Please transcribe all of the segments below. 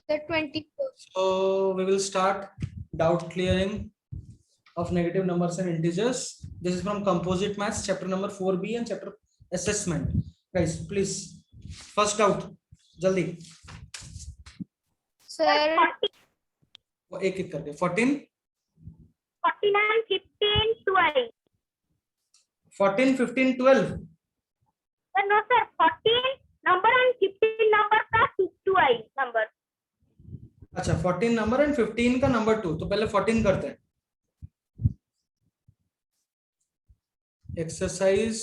Sir, 24. So we will start doubt clearing of negative numbers and integers. This is from composite maths chapter number 4b and chapter assessment. Guys, please, first doubt jaldi Sir, वो एक एक करके 14 49, 15, 12. 14 15 12 Sir, no sir, 14 number and 15 number का 12 number. अच्छा 14 number and 15 का number 2. तो पहले 14 करते हैं. Exercise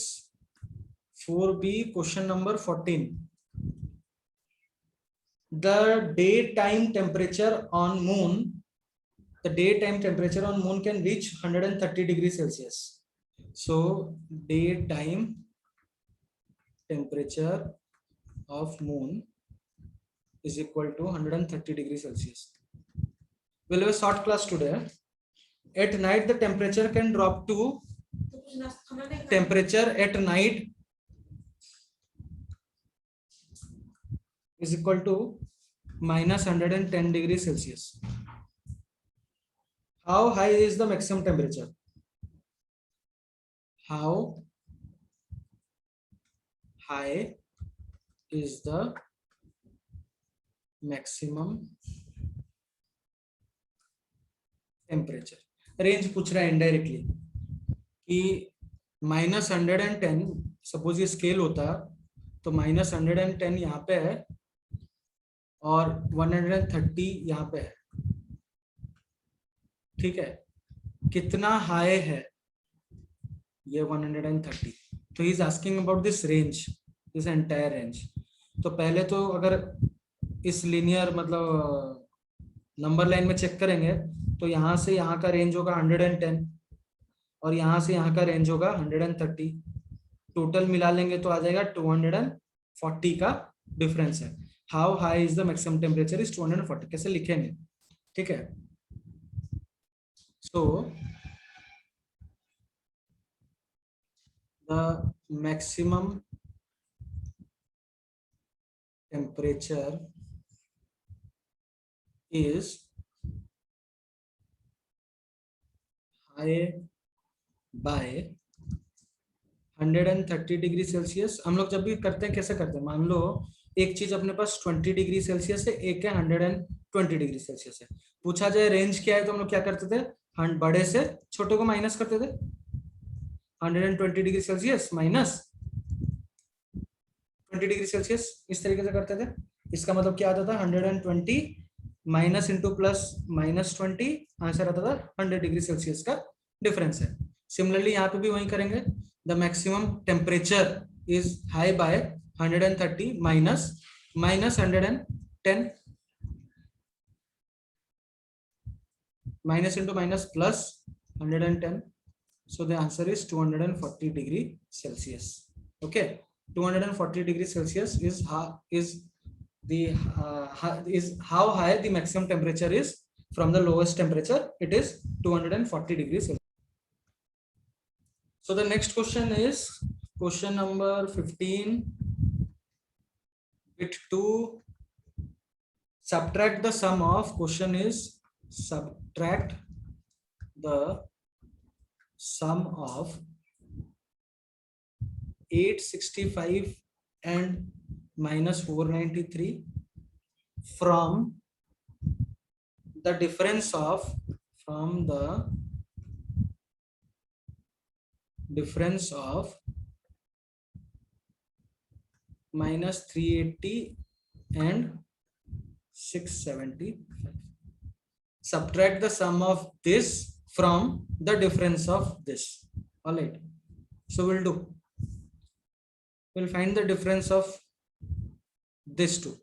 4b question number 14. The daytime temperature on moon can reach 130 degrees Celsius. So daytime temperature of moon is equal to 130 degrees Celsius. We'll have a short class today. At night the temperature can drop to temperature at night is equal to minus 110 degrees Celsius. How high is the maximum temperature? How high is the maximum temperature? Range पूछ रहा है indirectly कि -110 suppose ये scale होता तो -110 यहाँ पे है और 130 यहाँ पे है. ठीक है, कितना हाई है ये 130. तो he is asking about this range, this entire range. तो पहले तो अगर इस लीनियर मतलब नंबर लाइन में चेक करेंगे तो यहाँ से यहाँ का रेंज होगा 110 और यहाँ से यहाँ का रेंज होगा 130. टोटल मिला लेंगे तो आ जाएगा 240 का डिफरेंस है. How high is the maximum temperature is 240. कैसे लिखेंगे? ठीक है, so the maximum temperature is high by 130 degree Celsius. हम लोग जब भी करते हैं कैसे करते हैं? मान लो एक चीज अपने पास 20 डिग्री सेल्सियस है, एक है 120 डिग्री सेल्सियस है. पूछा जाए रेंज क्या है तो हम लोग क्या करते थे? बड़े से छोटे को माइनस करते थे. 120 degree Celsius minus 20 degree Celsius, इस तरीके से करते थे. इसका मतलब क्या आता था? 120 माइनस इंटू प्लस -20, आंसर आता था 100 डिग्री सेल्सियस का डिफरेंस है. सिमिलरली यहाँ पे भी वही करेंगे. The maximum temperature is high by 130 minus -110 minus into minus plus 110. So the answer is 240 degree Celsius. Okay, 240 degree Celsius is how high the maximum temperature is from the lowest temperature. It is 240 degrees Celsius. So the next question is question number 15. Bit 2. Subtract the sum of, question is subtract the sum of 865 and -493 from the difference of -380 and 675. Subtract the sum of this from the difference of this. All right, so we'll find the difference of this two.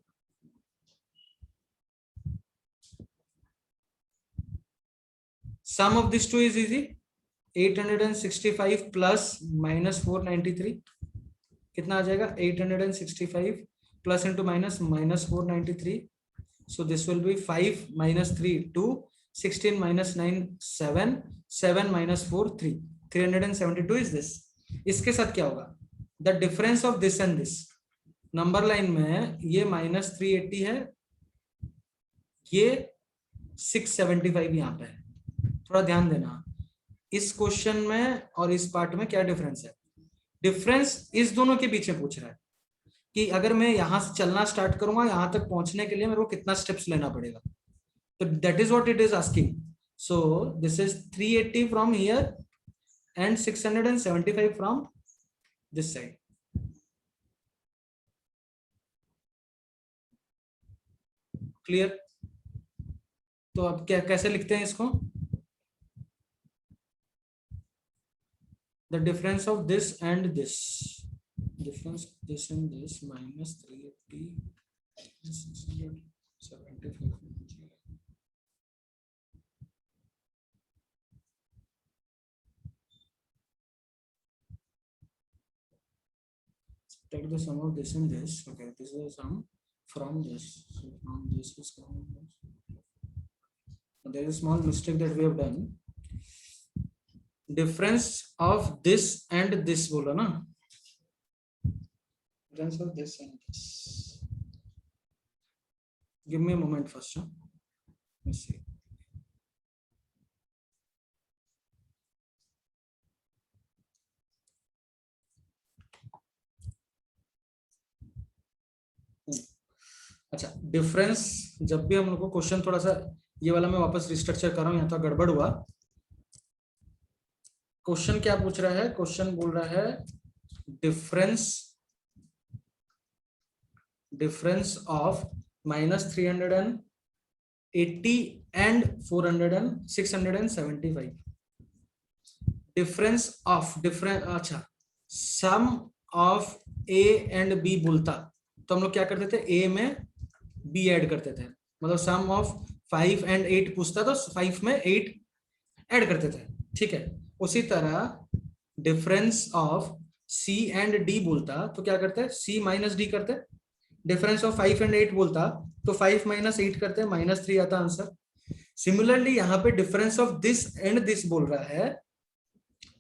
Sum of these two is easy. 865 plus -493 कितना आ जाएगा? 865 plus into minus -493. So this will be 5 minus 3 2, 16 minus 9 7, 7 minus 4 3. 372 is this. इसके साथ क्या होगा? The difference of this and this. Number line में ये -380 है ये 675 यहाँ पे है। थोड़ा ध्यान देना इस क्वेश्चन में और इस पार्ट में क्या डिफरेंस है। डिफरेंस इस दोनों के बीच में पूछ रहा है कि अगर मैं यहां से चलना स्टार्ट करूंगा, यहां तक पहुंचने के लिए मेरे को कितना स्टेप्स लेना पड़ेगा। तो that is what it is asking. So this is 380 from here and 675 from this side. Clear? तो अब क्या कैसे लिखते हैं इसको? The difference of this and this, difference this and this minus 380 675। Take the sum of this and this. Okay, this is the sum from this. So from this is from this. There is a small mistake that we have done. Difference of this and this बोला ना? Difference of this and this. Give me a moment first. Huh? Let's see. अच्छा, difference जब भी हम लोग को question थोड़ा सा ये वाला मैं वापस रिस्ट्रक्चर कर रहा हूँ, यहाँ तो गड़बड़ हुआ। क्वेश्चन क्या पूछ रहा है? क्वेश्चन बोल रहा है difference of -380 and 675। Difference of अच्छा सम ऑफ ए एंड बी बोलता तो हम लोग क्या करते थे? ए में बी ऐड करते थे। मतलब सम ऑफ 5 एंड 8 पूछता तो 5 में 8 ऐड करते थे। ठीक है, उसी तरह difference of C and D बोलता तो क्या करते? सी माइनस डी करते। डिफरेंस ऑफ 5 एंड 8 बोलता तो 5 माइनस 8 करते, -3 आता आंसर। सिमिलरली यहाँ पे difference of this and this बोल रहा है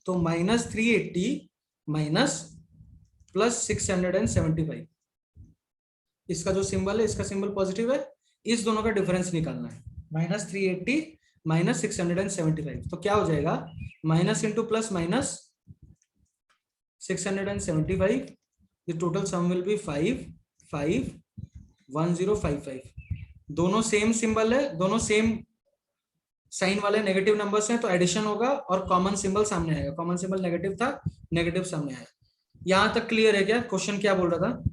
तो -380 माइनस +675। इसका जो सिंबल है, इसका सिंबल पॉजिटिव है, इस दोनों का डिफरेंस निकालना है। -380 माइनस 675 तो क्या हो जाएगा? Minus into plus minus 675, the total sum will be 5,5,1055। दोनों सेम सिंबल है, दोनों सेम साइन वाले नेगेटिव नंबर्स हैं तो एडिशन होगा और कॉमन सिंबल सामने आएगा। कॉमन सिंबल नेगेटिव था, नेगेटिव सामने आया। यहां तक क्लियर है क्या? क्वेश्चन क्या बोल रहा था?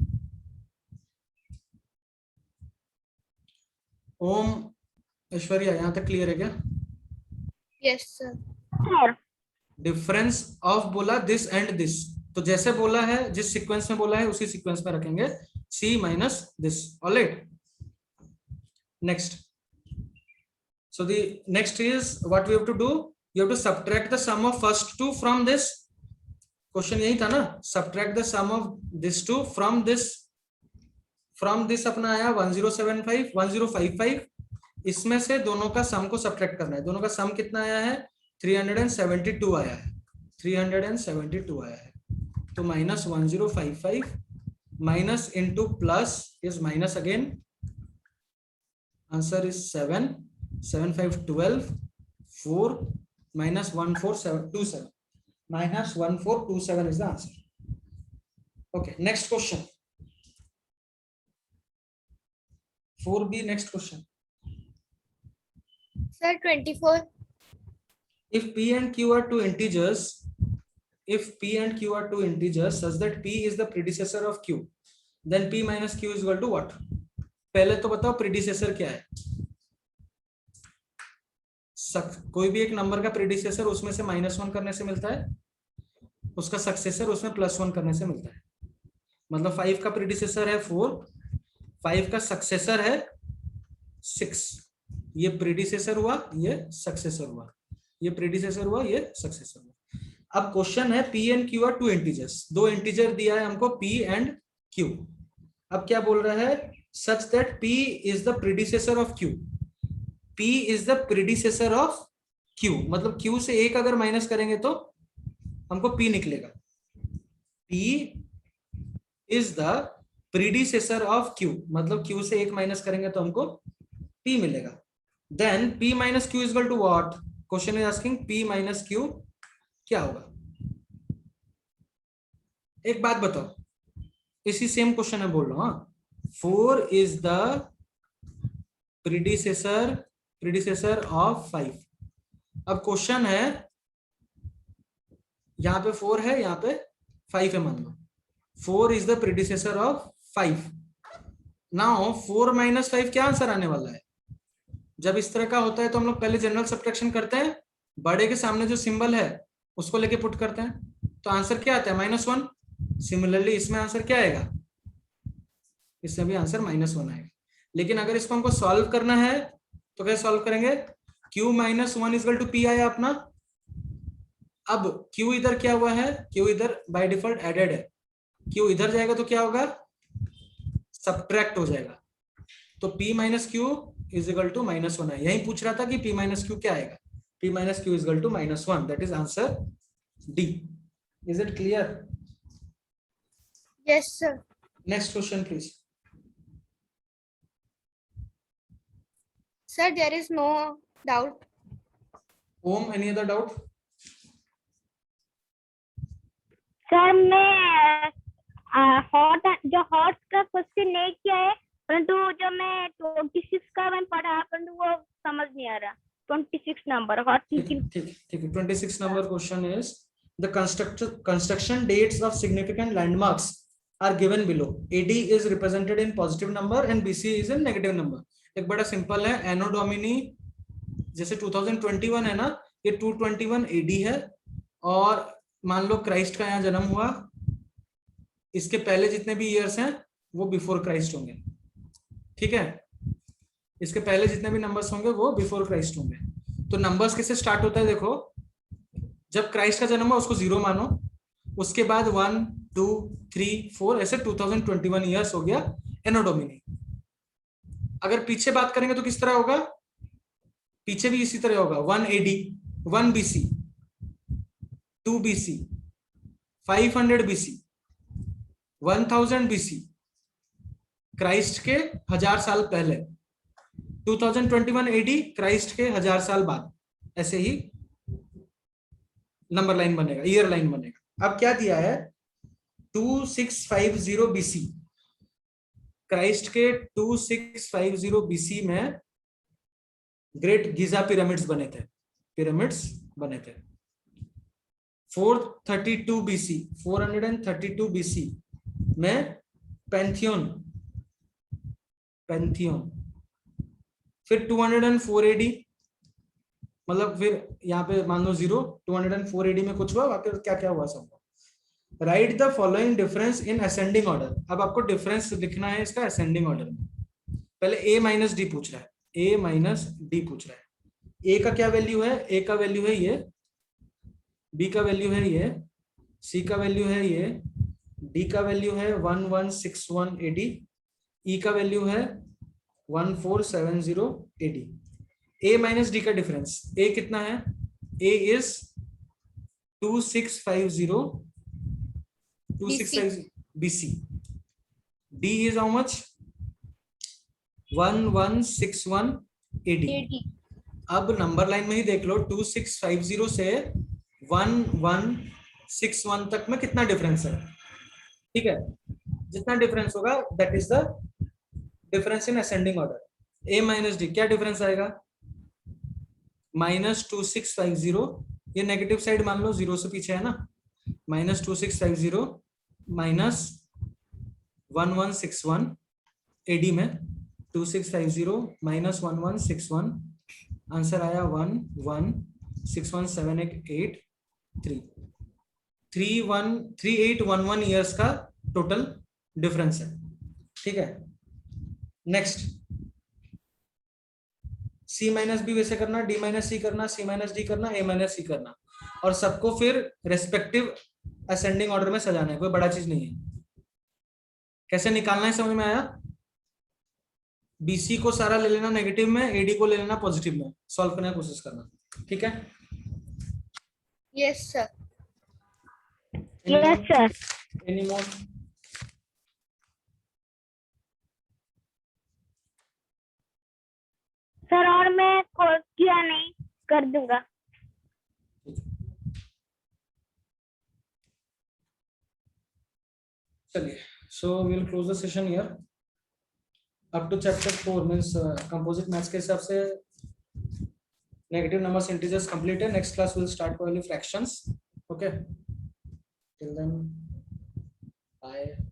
ओम ऐश्वर्या, यहां तक क्लियर है क्या? Yes sir. डिफरेंस ऑफ बोला दिस एंड दिस, तो जैसे बोला है जिस सीक्वेंस में बोला है उसी सीक्वेंस में रखेंगे, C minus this. All right, next. So the next is what we have to do. You have to subtract the sum of first two from this. Question यही था ना? Subtract the sum of this two from this. From this अपना आया 1075, 1055. इसमें से दोनों का सम को सब्ट्रैक्ट करना है। दोनों का सम कितना आया है? 372 आया है। 372 आया है। तो -1055 minus into plus is minus again. Answer is 7, 7 5 12, 4 minus 1427, minus 1427 is the answer. Okay, next question. 4B, next question. Sir, 24. If P and Q are two integers, such that P is the predecessor of Q, then P minus Q is equal to what? पहले तो बताओ predecessor क्या है? कोई भी एक number का predecessor उसमें से -1 करने से मिलता है, उसका सक्सेसर उसमें +1 करने से मिलता है। मतलब 5 का प्रीडिसेसर है 4, 5 का सक्सेसर है 6। ये प्रीडिसेसर हुआ, ये सक्सेसर हुआ, ये प्रीडिसेसर हुआ, ये सक्सेसर हुआ। अब क्वेश्चन है P and Q are two integers, दो इंटीजर दिया है हमको P एंड Q। अब क्या बोल रहा है? Such that P is the predecessor of Q। P is the predecessor of Q, मतलब Q से एक अगर माइनस करेंगे तो हमको P निकलेगा। P is the predecessor of Q, मतलब Q से एक माइनस करेंगे तो हमको p मिलेगा. Then p minus Q is equal to what? Question is asking p minus Q क्या होगा. एक बात बताओ, इसी सेम क्वेश्चन है बोल रहा हूँ. 4 इज द प्रीडिसेसर ऑफ 5. अब क्वेश्चन है, यहाँ पे 4 है, यहाँ पे 5 है मान लो. 4 is the predecessor of 5. Now 4 minus 5 क्या आंसर आने वाला है? जब इस तरह का होता है तो हम लोग पहले जनरल सब्ट्रैक्शन करते हैं, बड़े के सामने जो सिंबल है उसको लेके पुट करते हैं, तो आंसर क्या आता है? -1. सिमिलरली इसमें आंसर क्या आएगा? इसमें भी आंसर -1 आएगा. लेकिन अगर इसको हमको सॉल्व करना है तो कैसे सॉल्व करेंगे? q minus 1 is equal to p आया अपना. अब q इधर क्या हुआ है? q इधर बाय डिफॉल्ट एडेड है. q इधर जाएगा तो क्या होगा? सब्ट्रैक्ट हो जाएगा. तो p minus Q is equal to -1 है. यही पूछ रहा था कि p माइनस क्यू क्या आएगा. p minus Q is equal to -1. That is answer D. Is it clear? Yes, sir. Next question please. Sir, there is no doubt. Om, any other doubt? Sir मैं hot का question नहीं किया है, परंतु जो मैं 26 का मैं पढ़ा, परंतु वो समझ नहीं आ रहा. 26 नंबर हॉट ठीक है. 26 number question is the construction dates of significant landmarks are given below. AD is represented in positive number and BC is in negative number. एक बड़ा सिंपल है. एनो डोमिनी जैसे 2021 है ना, ये 221 AD है. और मान लो क्राइस्ट का यहाँ जन्म हुआ, इसके पहले जितने भी ईयर्स हैं वो बिफोर क्राइस्ट होंगे. ठीक है, इसके पहले जितने भी नंबर्स होंगे वो बिफोर क्राइस्ट होंगे. तो नंबर्स कैसे स्टार्ट होता है देखो, जब क्राइस्ट का जन्म हुआ उसको 0 मानो, उसके बाद 1 2 3 4 ऐसे 2021 ईयर्स हो गया एनो डोमिनी. अगर पीछे बात करेंगे तो किस तरह होगा? पीछे भी इसी तरह होगा. 1 AD, 1 BC, 2 BC, 500 BC, 1000 BC, Christ के 1000 साल पहले, 2021 AD क्राइस्ट के 1000 साल बाद. ऐसे ही नंबर लाइन बनेगा, ईयर लाइन बनेगा. अब क्या दिया है? 2650 BC, क्राइस्ट के 2650 BC में ग्रेट गीजा पिरामिड्स बने थे. 432 BC, 432 BC में पैंथियन. फिर 204 AD, मतलब फिर यहाँ पे मान लो 0, 204 AD में कुछ हुआ, वाकई क्या क्या हुआ सब. Right the following difference in ascending order. अब आपको डिफरेंस लिखना है इसका असेंडिंग ऑर्डर में. पहले A माइनस डी पूछ रहा है. A माइनस डी पूछ रहा है. A का क्या वैल्यू है? A का वैल्यू है ये, B का वैल्यू है ये, C का वैल्यू है ये, D का वैल्यू है 1161 AD, E का वैल्यू है 1470 AD. A माइनस डी का डिफरेंस, A कितना है? A is 2650 BC. D is how much? 1161 AD. अब नंबर लाइन में ही देख लो, 2650 से 1161 तक में कितना डिफरेंस है. ठीक है, जितना डिफरेंस होगा that is the difference in ascending order. A minus D क्या डिफरेंस आएगा? -2650, ये नेगेटिव साइड मान लो 0 से पीछे है ना, -2650 माइनस 1161 AD में 2650 माइनस 1161, आंसर आया 11617883. 3811 ईयर्स का टोटल डिफरेंस है. ठीक है, नेक्स्ट C माइनस बी वैसे करना, D माइनस सी करना, C माइनस डी करना, A माइनस सी करना, और सबको फिर रेस्पेक्टिव असेंडिंग ऑर्डर में सजाना है. कोई बड़ा चीज नहीं है. कैसे निकालना है समझ में आया? BC को सारा ले लेना नेगेटिव में, AD को ले लेना पॉजिटिव में, सॉल्व करने की कोशिश करना. ठीक है? Yes, sir. Yes, sir. Any more? Sir और मैं किया नहीं, कर दूंगा। चलिए, so we'll close the session here. Up to chapter 4 means composite maths के हिसाब से negative numbers integers complete है. Next class will start only fractions. Okay, till then bye.